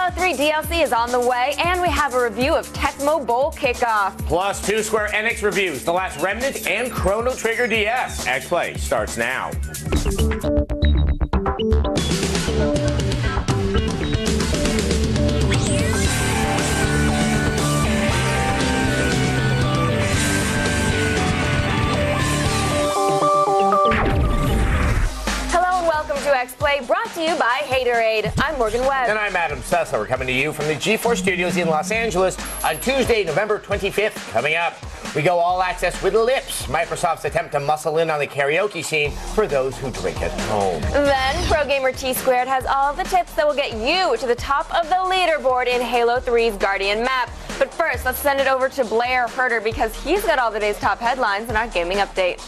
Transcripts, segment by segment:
Halo 3 DLC is on the way, and we have a review of Tecmo Bowl Kickoff. Plus, 2 Square Enix reviews, The Last Remnant and Chrono Trigger DS. X-Play starts now. X-Play, brought to you by Haterade. I'm Morgan Webb. And I'm Adam Sessa. We're coming to you from the G4 Studios in Los Angeles on Tuesday, November 25th. Coming up, we go all access with Lips, Microsoft's attempt to muscle in on the karaoke scene for those who drink at home. Then, Pro Gamer T-Squared has all the tips that will get you to the top of the leaderboard in Halo 3's Guardian map. But first, let's send it over to Blair Herter because he's got all the day's top headlines in our gaming update.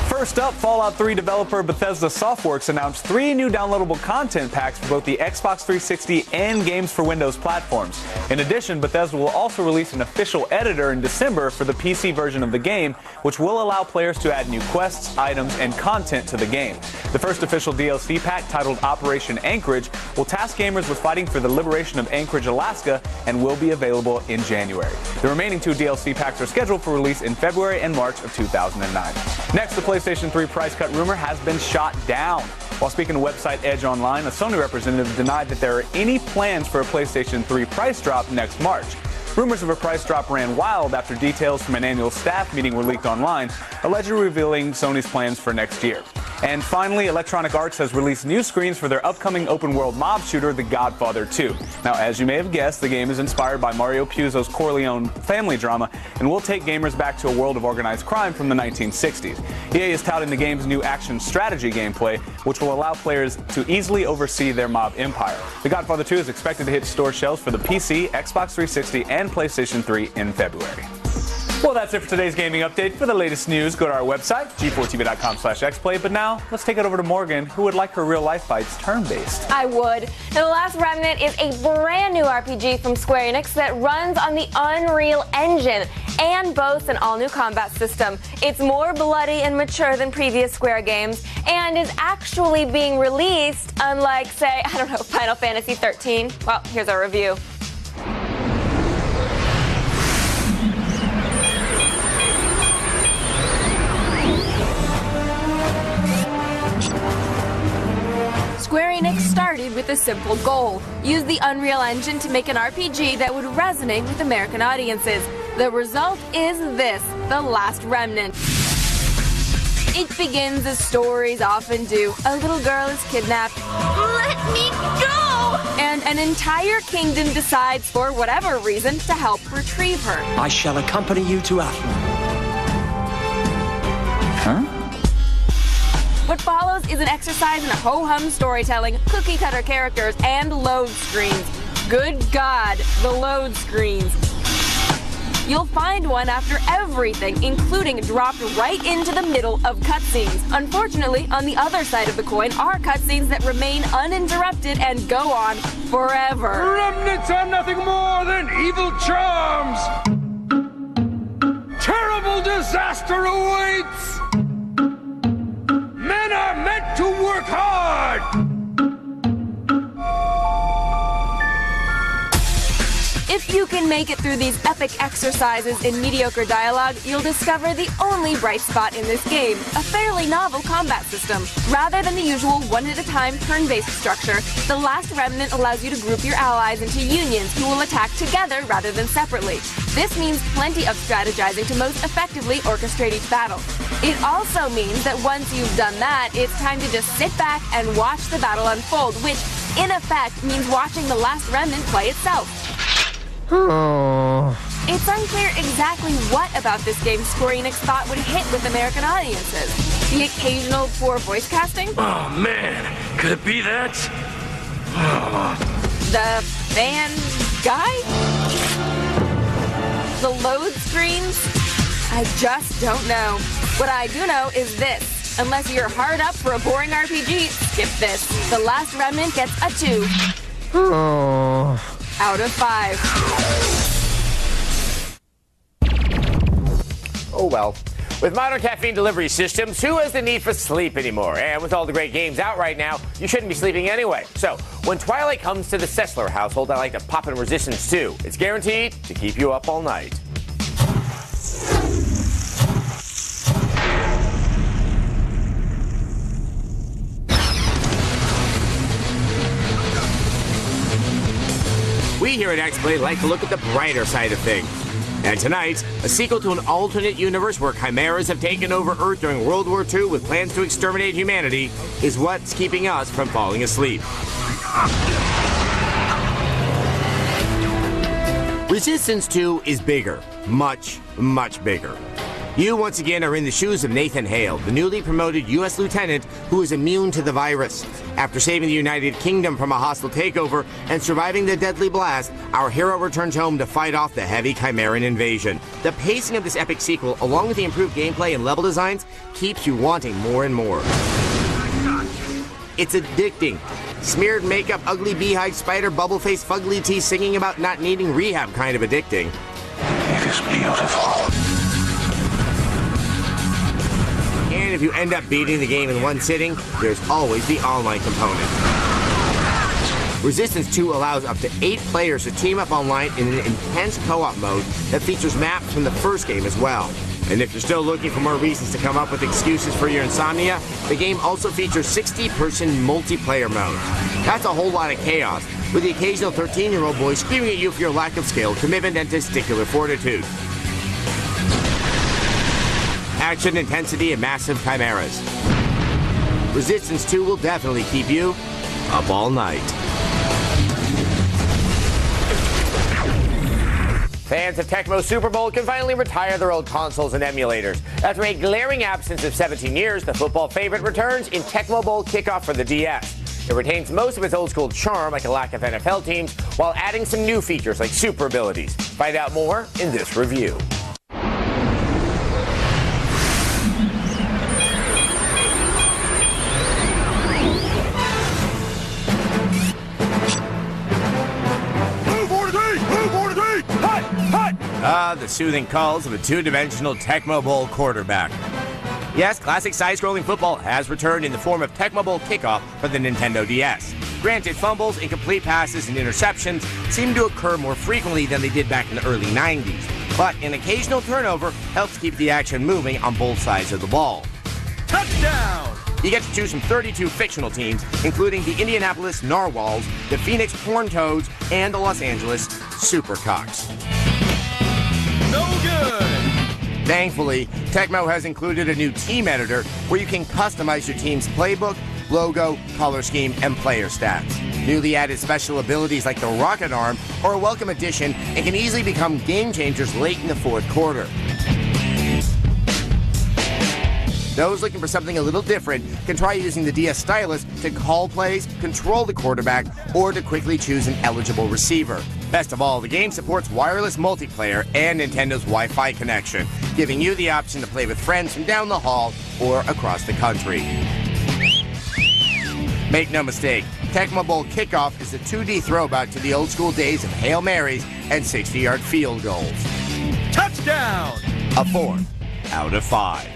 First up, Fallout 3 developer Bethesda Softworks announced 3 new downloadable content packs for both the Xbox 360 and games for Windows platforms. In addition, Bethesda will also release an official editor in December for the PC version of the game, which will allow players to add new quests, items, and content to the game. The first official DLC pack, titled Operation Anchorage, will task gamers with fighting for the liberation of Anchorage, Alaska, and will be available in January. The remaining 2 DLC packs are scheduled for release in February and March of 2009. Next, the PlayStation 3 price cut rumor has been shot down. While speaking to website Edge Online, a Sony representative denied that there are any plans for a PlayStation 3 price drop next March. Rumors of a price drop ran wild after details from an annual staff meeting were leaked online, allegedly revealing Sony's plans for next year. And finally, Electronic Arts has released new screens for their upcoming open-world mob shooter, The Godfather 2. Now, as you may have guessed, the game is inspired by Mario Puzo's Corleone family drama and will take gamers back to a world of organized crime from the 1960s. EA is touting the game's new action strategy gameplay, which will allow players to easily oversee their mob empire. The Godfather 2 is expected to hit store shelves for the PC, Xbox 360, and PlayStation 3 in February. Well, that's it for today's gaming update. For the latest news, go to our website, g4tv.com/xplay. But now, let's take it over to Morgan, who would like her real-life fights turn-based. I would. Now, The Last Remnant is a brand new RPG from Square Enix that runs on the Unreal Engine and boasts an all-new combat system. It's more bloody and mature than previous Square games and is actually being released, unlike, say, Final Fantasy 13. Well, here's our review. Square Enix started with a simple goal: use the Unreal Engine to make an RPG that would resonate with American audiences. The result is this, The Last Remnant. It begins as stories often do. A little girl is kidnapped. Let me go! And an entire kingdom decides, for whatever reason, to help retrieve her. I shall accompany you to Athens. Huh? What follows is an exercise in ho-hum storytelling, cookie-cutter characters, and load screens. Good God, the load screens. You'll find one after everything, including dropped right into the middle of cutscenes. Unfortunately, on the other side of the coin are cutscenes that remain uninterrupted and go on forever. Remnants are nothing more than evil charms! Terrible disaster awaits! Men are meant to work hard! If you can make it through these epic exercises in mediocre dialogue, you'll discover the only bright spot in this game, a fairly novel combat system. Rather than the usual one-at-a-time turn-based structure, The Last Remnant allows you to group your allies into unions who will attack together rather than separately. This means plenty of strategizing to most effectively orchestrate each battle. It also means that once you've done that, it's time to just sit back and watch the battle unfold, which, in effect, means watching The Last Remnant play itself. It's unclear exactly what about this game Square Enix thought would hit with American audiences. The occasional poor voice casting? Oh man, could it be that? The fan guy? The load screens? I just don't know. What I do know is this. Unless you're hard up for a boring RPG, skip this. The Last Remnant gets a 2. Out of 5. Oh well. With modern caffeine delivery systems, who has the need for sleep anymore? And with all the great games out right now, you shouldn't be sleeping anyway. So, when twilight comes to the Sessler household, I like to pop in Resistance 2. It's guaranteed to keep you up all night. We here at X-Play like to look at the brighter side of things. And tonight, a sequel to an alternate universe where chimeras have taken over Earth during World War II with plans to exterminate humanity is what's keeping us from falling asleep. Resistance 2 is bigger. Much, much bigger. You, once again, are in the shoes of Nathan Hale, the newly promoted U.S. lieutenant who is immune to the virus. After saving the United Kingdom from a hostile takeover and surviving the deadly blast, our hero returns home to fight off the heavy Chimeran invasion. The pacing of this epic sequel, along with the improved gameplay and level designs, keeps you wanting more and more. It's addicting. Smeared makeup, ugly beehive, spider, bubble-faced, fugly tea singing about not needing rehab kind of addicting. It is beautiful. And if you end up beating the game in one sitting, there's always the online component. Resistance 2 allows up to 8 players to team up online in an intense co-op mode that features maps from the first game as well. And if you're still looking for more reasons to come up with excuses for your insomnia, the game also features 60-person multiplayer mode. That's a whole lot of chaos, with the occasional 13-year-old boy screaming at you for your lack of skill, commitment, and testicular fortitude. Action, intensity, and massive chimeras. Resistance 2 will definitely keep you up all night. Fans of Tecmo Super Bowl can finally retire their old consoles and emulators. After a glaring absence of 17 years, the football favorite returns in Tecmo Bowl Kickoff for the DS. It retains most of its old school charm, like a lack of NFL teams, while adding some new features like super abilities. Find out more in this review. The soothing calls of a two-dimensional Tecmo Bowl quarterback. Yes, classic side-scrolling football has returned in the form of Tecmo Bowl Kickoff for the Nintendo DS. Granted, fumbles, incomplete passes, and interceptions seem to occur more frequently than they did back in the early 90s, but an occasional turnover helps keep the action moving on both sides of the ball. Touchdown! You get to choose from 32 fictional teams, including the Indianapolis Narwhals, the Phoenix Horned Toads, and the Los Angeles Supercocks. No good! Thankfully, Tecmo has included a new team editor where you can customize your team's playbook, logo, color scheme, and player stats. Newly added special abilities like the Rocket Arm are a welcome addition and can easily become game changers late in the fourth quarter. Those looking for something a little different can try using the DS stylus to call plays, control the quarterback, or to quickly choose an eligible receiver. Best of all, the game supports wireless multiplayer and Nintendo's Wi-Fi connection, giving you the option to play with friends from down the hall or across the country. Make no mistake, Tecmo Bowl Kickoff is a 2D throwback to the old school days of Hail Marys and 60-yard field goals. Touchdown! A 4 out of 5.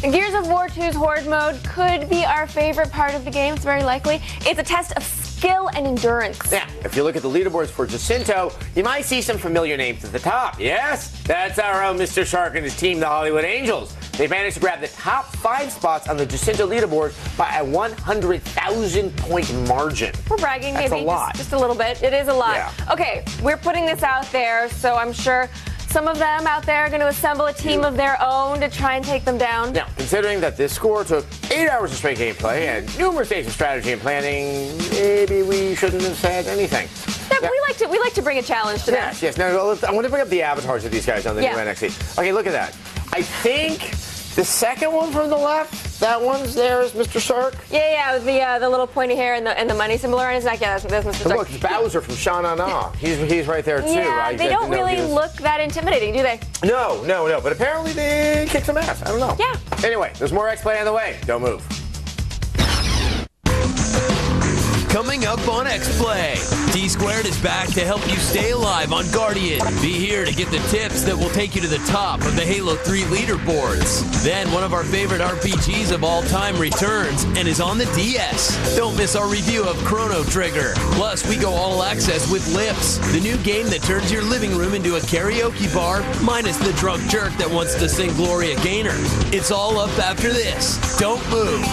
Gears of War 2's Horde mode could be our favorite part of the game. It's very likely. It's a test of skill and endurance. Yeah, if you look at the leaderboards for Jacinto, you might see some familiar names at the top. Yes, that's our own Mr. Shark and his team, the Hollywood Angels. They managed to grab the top 5 spots on the Jacinto leaderboard by a 100,000-point margin. We're bragging, That's maybe a lot. Just a little bit. It is a lot. Yeah. Okay, we're putting this out there, so I'm sure some of them out there are going to assemble a team of their own to try and take them down. Now, considering that this score took 8 hours of straight gameplay and numerous days of strategy and planning, maybe we shouldn't have said anything. Yeah, we like to bring a challenge to them. Yes. Now, I want to bring up the avatars of these guys on the new NXT. Okay, look at that. I think the second one from the left, that one's there is Mr. Shark. Yeah, with the little pointy hair and the money symbol around his neck. Yeah, that's Mr. Shark. Look, it's Bowser from Sha-Na-Na. He's right there, too. Yeah, they don't really look that intimidating, do they? No. But apparently they kick some ass. I don't know. Yeah. Anyway, there's more X-Play on the way. Don't move. Coming up on X-Play, T-Squared is back to help you stay alive on Guardian. Be here to get the tips that will take you to the top of the Halo 3 leaderboards. Then one of our favorite RPGs of all time returns and is on the DS. Don't miss our review of Chrono Trigger. Plus, we go all access with Lips, the new game that turns your living room into a karaoke bar, minus the drunk jerk that wants to sing Gloria Gaynor. It's all up after this. Don't move.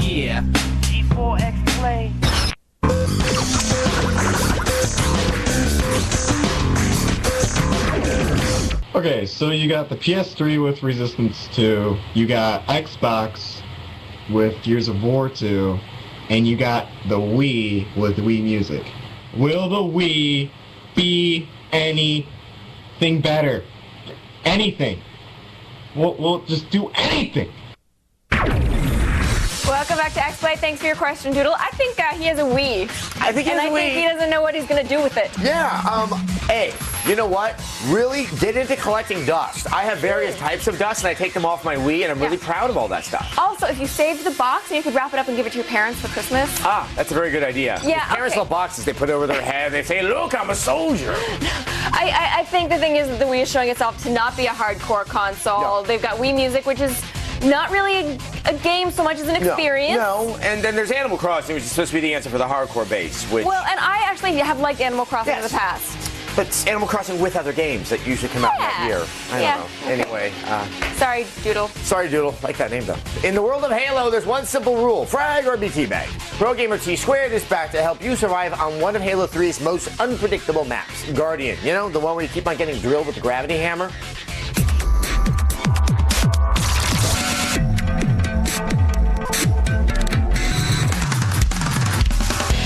Yeah. G4 X-Play. Okay, so you got the PS3 with Resistance 2, you got Xbox with Gears of War 2, and you got the Wii with Wii Music. Will the Wii be anything better? Anything. We'll just do anything. Welcome back to X-Play. Thanks for your question, Doodle. I think he has a Wii. I think he has a Wii. And I think he doesn't know what he's going to do with it. Yeah, hey, you know what? Really get into collecting dust. I have various types of dust, and I take them off my Wii, and I'm really proud of all that stuff. Also, if you saved the box, you could wrap it up and give it to your parents for Christmas. Ah, that's a very good idea. Yeah, If parents love boxes, they put it over their head, and they say, look, I'm a soldier. I think the thing is that the Wii is showing itself to not be a hardcore console. No. They've got Wii Music, which is not really a game so much as an experience. No, and then there's Animal Crossing, which is supposed to be the answer for the hardcore base. Which, Well, and I actually have liked Animal Crossing in the past. but it's Animal Crossing with other games that usually come out in that year. I don't know. Anyway. Sorry, Doodle. Sorry, Doodle. Like that name, though. In the world of Halo, there's one simple rule. Frag or be teabagged. Pro gamer T-Squared is back to help you survive on one of Halo 3's most unpredictable maps, Guardian. You know, the one where you keep on getting drilled with the gravity hammer?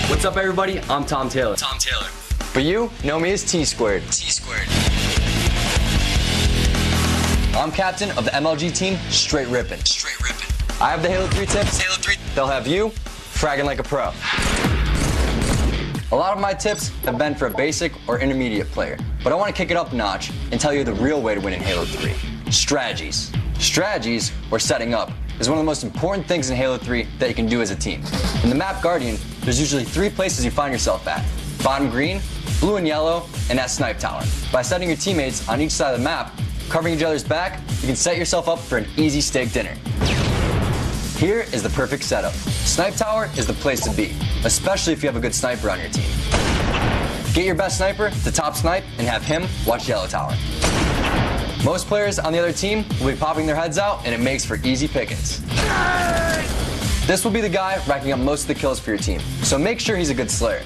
What's up, everybody? I'm Tom Taylor. But you know me as T-Squared. I'm captain of the MLG team, Straight Rippin'. I have the Halo 3 tips. They'll have you fragging like a pro. A lot of my tips have been for a basic or intermediate player, but I want to kick it up a notch and tell you the real way to win in Halo 3. Strategies. Strategies, or setting up, is one of the most important things in Halo 3 that you can do as a team. In the map Guardian, there's usually 3 places you find yourself at: bottom green, blue and yellow, and that snipe tower. By setting your teammates on each side of the map, covering each other's back, you can set yourself up for an easy steak dinner. Here is the perfect setup. Snipe tower is the place to be, especially if you have a good sniper on your team. Get your best sniper to top snipe and have him watch yellow tower. Most players on the other team will be popping their heads out, and it makes for easy pickings. This will be the guy racking up most of the kills for your team, so make sure he's a good slayer.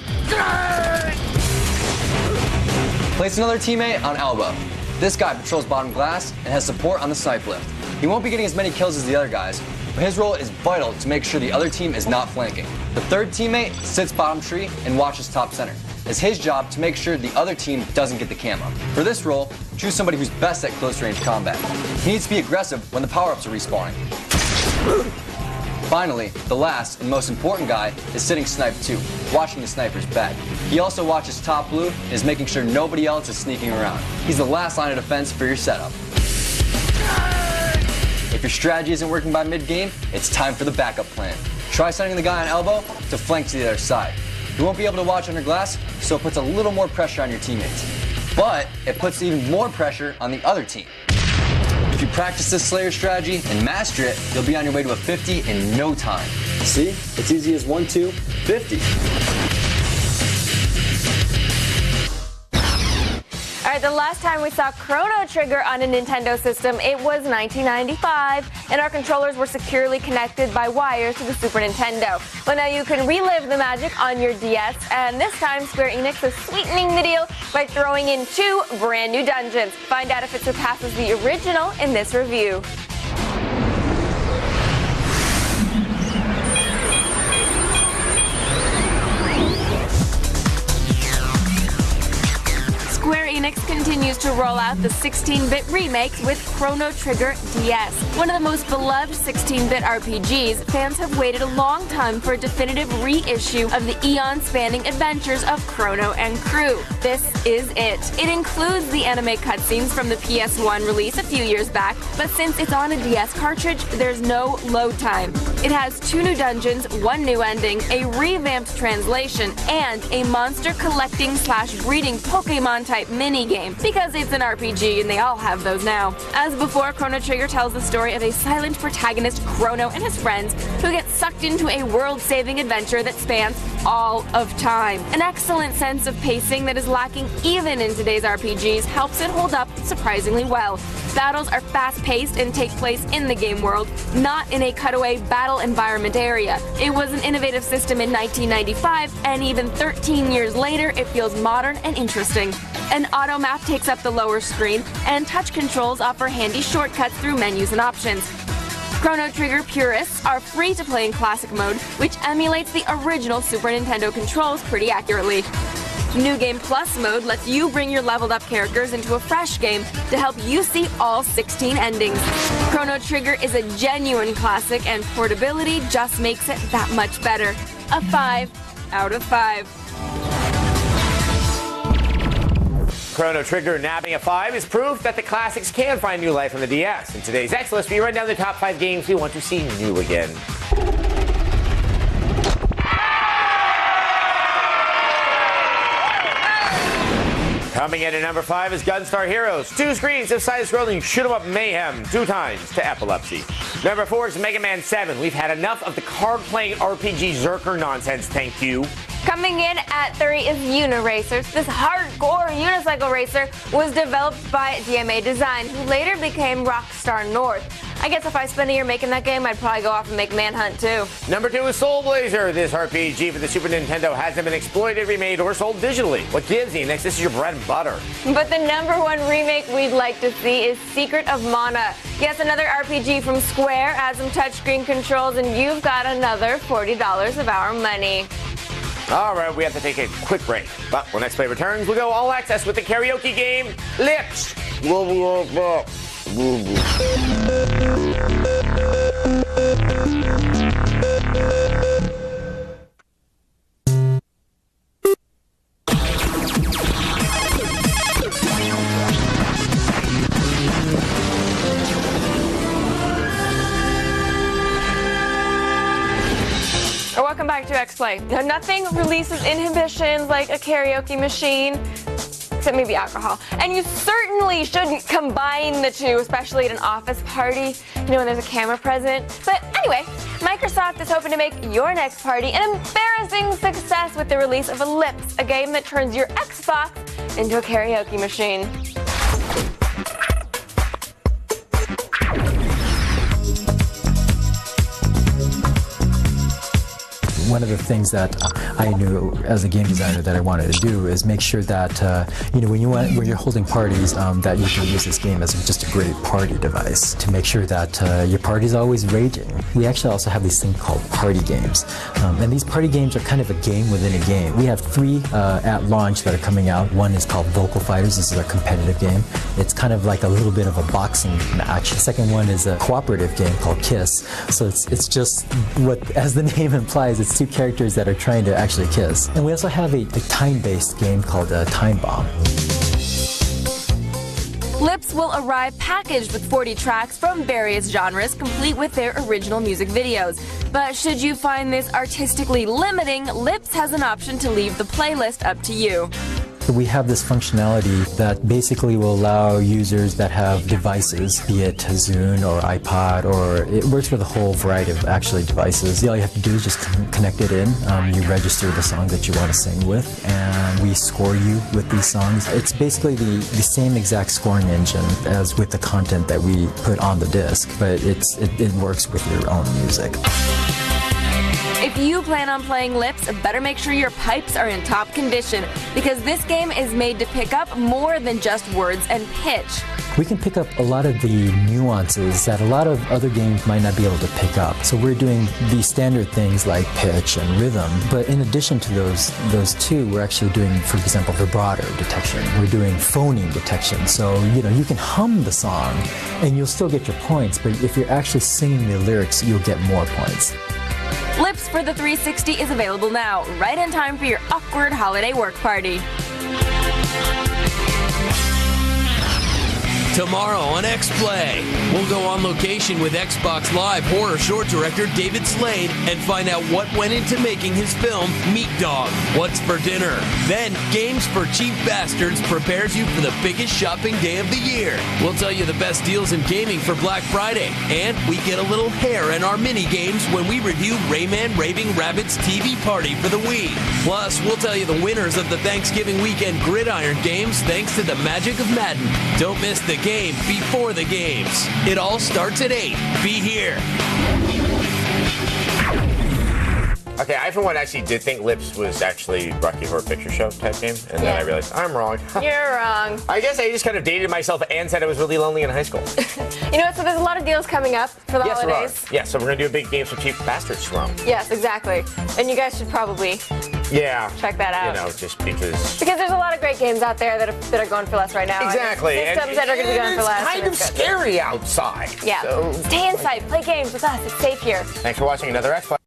Place another teammate on elbow. This guy patrols bottom glass and has support on the snipe lift. He won't be getting as many kills as the other guys, but his role is vital to make sure the other team is not flanking. The third teammate sits bottom tree and watches top center. It's his job to make sure the other team doesn't get the camo. For this role, choose somebody who's best at close range combat. He needs to be aggressive when the power-ups are respawning. Finally, the last and most important guy is sitting snipe 2, watching the sniper's back. He also watches top blue and is making sure nobody else is sneaking around. He's the last line of defense for your setup. If your strategy isn't working by mid-game, it's time for the backup plan. Try sending the guy on elbow to flank to the other side. He won't be able to watch under glass, so it puts a little more pressure on your teammates. But it puts even more pressure on the other team. If you practice this Slayer strategy and master it, you'll be on your way to a 50 in no time. See? It's easy as 1, 2, 50. All right, the last time we saw Chrono Trigger on a Nintendo system, it was 1995, and our controllers were securely connected by wires to the Super Nintendo. Well, now you can relive the magic on your DS, and this time Square Enix is sweetening the deal by throwing in 2 brand new dungeons. Find out if it surpasses the original in this review. Square Enix Enix continues to roll out the 16-bit remakes with Chrono Trigger DS. One of the most beloved 16-bit RPGs, fans have waited a long time for a definitive reissue of the eon-spanning adventures of Chrono and crew. This is it. It includes the anime cutscenes from the PS1 release a few years back, but since it's on a DS cartridge, there's no load time. It has 2 new dungeons, 1 new ending, a revamped translation, and a monster collecting / breeding Pokemon type minigame, because it's an RPG and they all have those now. As before, Chrono Trigger tells the story of a silent protagonist, Chrono, and his friends who get sucked into a world-saving adventure that spans all of time. An excellent sense of pacing that is lacking even in today's RPGs helps it hold up surprisingly well. Battles are fast-paced and take place in the game world, not in a cutaway battle environment area. It was an innovative system in 1995, and even 13 years later, it feels modern and interesting. An auto map takes up the lower screen, and touch controls offer handy shortcuts through menus and options. Chrono Trigger purists are free to play in Classic mode, which emulates the original Super Nintendo controls pretty accurately. New Game Plus mode lets you bring your leveled up characters into a fresh game to help you see all 16 endings. Chrono Trigger is a genuine classic, and portability just makes it that much better. A 5 out of 5. Chrono Trigger nabbing a 5 is proof that the classics can find new life on the DS. In today's X List, we run down the top 5 games we want to see new again. Coming in at number 5 is Gunstar Heroes. 2 screens of side-scrolling shoot-'em-up mayhem, 2 times to epilepsy. Number 4 is Mega Man 7. We've had enough of the card-playing RPG Zerker nonsense, thank you. Coming in at 3 is Uniracers. This hardcore unicycle racer was developed by DMA Design, who later became Rockstar North. I guess if I spent a year making that game, I'd probably go off and make Manhunt too. Number 2 is Soul Blazer. This RPG for the Super Nintendo hasn't been exploited, remade, or sold digitally. What gives you? Next, this is your bread and butter. But the number 1 remake we'd like to see is Secret of Mana. Yes, another RPG from Square, adds some touchscreen controls, and you've got another $40 of our money. All right, we have to take a quick break. But when Next Play returns, we'll go all access with the karaoke game, Lips. Welcome back to X-Play. Now, nothing releases inhibitions like a karaoke machine, except maybe alcohol. And you certainly shouldn't combine the two, especially at an office party, you know, when there's a camera present. But anyway, Microsoft is hoping to make your next party an embarrassing success with the release of Lips, a game that turns your Xbox into a karaoke machine. One of the things that I knew as a game designer that I wanted to do is make sure that you know, when you're holding parties, that you can use this game as just a great party device to make sure that your party's always raging. We actually also have these things called party games, and these party games are kind of a game within a game. We have 3 at launch that are coming out. One is called Vocal Fighters. This is a competitive game. It's kind of like a little bit of a boxing match. The second one is a cooperative game called Kiss. So it's just what, as the name implies, it's 2 characters that are trying to actually kiss. And we also have a time-based game called Time Bomb. Lips will arrive packaged with 40 tracks from various genres, complete with their original music videos. But should you find this artistically limiting, Lips has an option to leave the playlist up to you. We have this functionality that basically will allow users that have devices, be it a Zune or iPod, or it works with a whole variety of actually devices. All you have to do is just connect it in. You register the song that you want to sing with, and we score you with these songs. It's basically the same exact scoring engine as with the content that we put on the disc, but it works with your own music. If you plan on playing Lips, better make sure your pipes are in top condition, because this game is made to pick up more than just words and pitch. we can pick up a lot of the nuances that a lot of other games might not be able to pick up. So we're doing the standard things like pitch and rhythm, but in addition to those two, we're actually doing, for example, vibrato detection. We're doing phoning detection. So, you know, you can hum the song and you'll still get your points, but if you're actually singing the lyrics, you'll get more points. Lips for the 360 is available now, right in time for your awkward holiday work party. Tomorrow on X-Play, we'll go on location with Xbox Live horror short director David Slade and find out what went into making his film Meat Dog, What's for Dinner. Then, Games for Cheap Bastards prepares you for the biggest shopping day of the year. We'll tell you the best deals in gaming for Black Friday, and we get a little hair in our mini games when we review Rayman Raving Rabbids TV Party for the Wii. Plus, we'll tell you the winners of the Thanksgiving weekend Gridiron games thanks to the magic of Madden. Don't miss the game before the games. It all starts at 8. Be here. Okay, I for one actually did think Lips was actually Rocky Horror Picture Show type game, and then I realized I'm wrong. You're wrong. I guess I just kind of dated myself and said I was really lonely in high school. You know what? So there's a lot of deals coming up for the holidays. Yeah, so we're gonna do a big Games for Cheap Bastards tomorrow. Yes, exactly. And you guys should probably check that out. You know, just because there's a lot of great games out there that are going for less right now. Exactly. And systems that are going to be going for less. It's kind of scary outside. Yeah. So, stay inside, play games with us. It's safe here. Thanks for watching another X-Play.